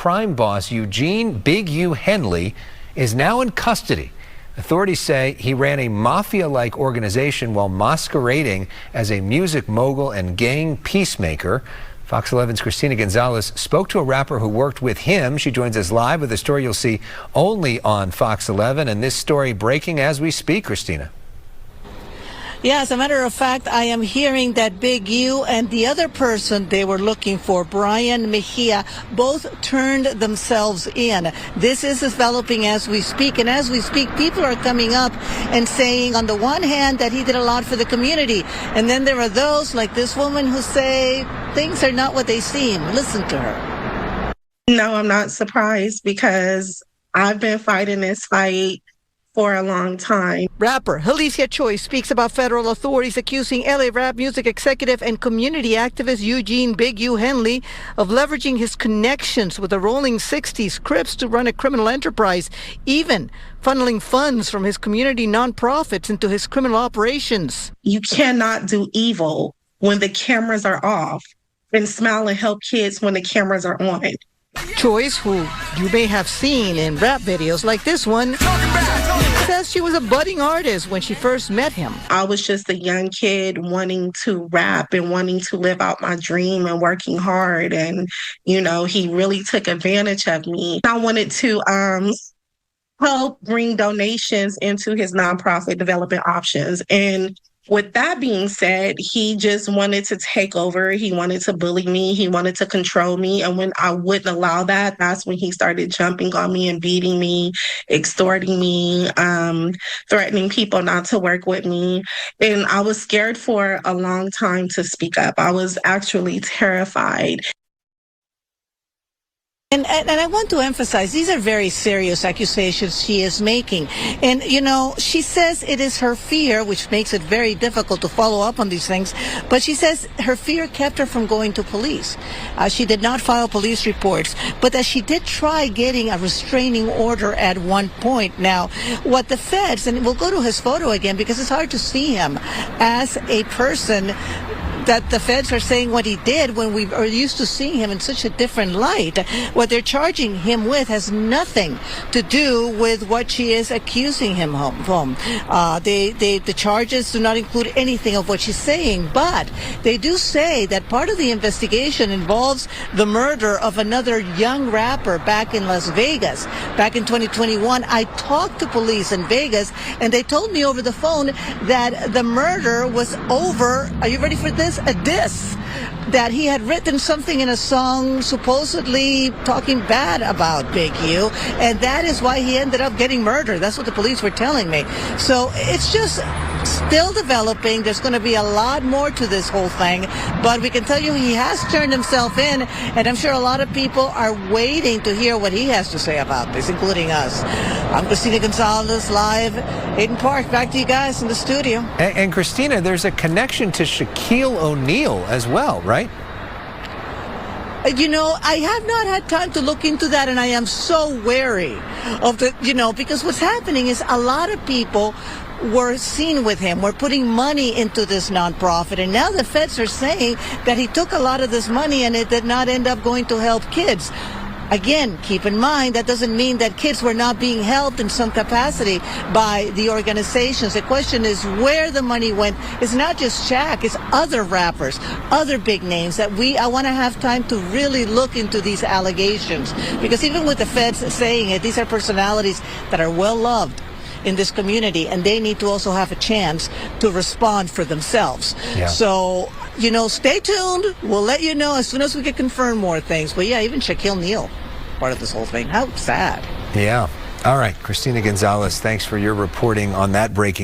crime boss Eugene Big U Henley is now in custody. Authorities say he ran a mafia-like organization while masquerading as a music mogul and gang peacemaker. Fox 11's Christina Gonzalez spoke to a rapper who worked with him. She joins us live with a story you'll see only on Fox 11, and this story breaking as we speak, Christina. Yeah, as a matter of fact, I am hearing that Big U and the other person they were looking for, Brian Mejia, both turned themselves in. This is developing as we speak, and as we speak, people are coming up and saying, on the one hand, that he did a lot for the community, and then there are those like this woman who say things are not what they seem. Listen to her. No, I'm not surprised because I've been fighting this fight for a long time. Rapper Alicia Choi speaks about federal authorities accusing LA rap music executive and community activist Eugene Big U Henley of leveraging his connections with the Rolling 60s CRIPS to run a criminal enterprise, even funneling funds from his community nonprofits into his criminal operations. You cannot do evil when the cameras are off and smile and help kids when the cameras are on. Choice, who you may have seen in rap videos like this one, says she was a budding artist when she first met him. I was just a young kid wanting to rap and wanting to live out my dream and working hard. And, you know, he really took advantage of me. I wanted to help bring donations into his nonprofit development options. And with that being said, he just wanted to take over. He wanted to bully me. He wanted to control me. And when I wouldn't allow that, that's when he started jumping on me and beating me, extorting me, threatening people not to work with me. And I was scared for a long time to speak up. I was actually terrified. And I want to emphasize, these are very serious accusations she is making. And, you know, she says it is her fear, which makes it very difficult to follow up on these things. But she says her fear kept her from going to police. She did not file police reports, but that she did try getting a restraining order at one point. Now, what the feds, and we'll go to his photo again because it's hard to see him as a person that the feds are saying what he did when we are used to seeing him in such a different light. What they're charging him with has nothing to do with what she is accusing him of. The charges do not include anything of what she's saying, but they do say that part of the investigation involves the murder of another young rapper back in Las Vegas. Back in 2021, I talked to police in Vegas, and they told me over the phone that the murder was over, are you ready for this? A diss, that he had written something in a song supposedly talking bad about Big U, and that is why he ended up getting murdered. That's what the police were telling me. So it's just still developing. There's going to be a lot more to this whole thing, but we can tell you he has turned himself in, and I'm sure a lot of people are waiting to hear what he has to say about this, including us. I'm Christina Gonzalez, live, Hayden Park. Back to you guys in the studio. And Christina, there's a connection to Shaquille O'Neal as well, right? You know, I have not had time to look into that, and I am so wary of the, because what's happening is a lot of people were seen with him, were putting money into this nonprofit, and now the feds are saying that he took a lot of this money and it did not end up going to help kids. Again, keep in mind, that doesn't mean that kids were not being helped in some capacity by the organizations. The question is where the money went. It's not just Shaq, it's other rappers, other big names that I want to have time to really look into these allegations. Because even with the feds saying it, these are personalities that are well loved in this community, and they need to also have a chance to respond for themselves. Yeah. So, stay tuned. We'll let you know as soon as we can confirm more things. But yeah, even Shaquille O'Neal, part of this whole thing. How sad. Yeah. All right, Christina Gonzalez, thanks for your reporting on that breaking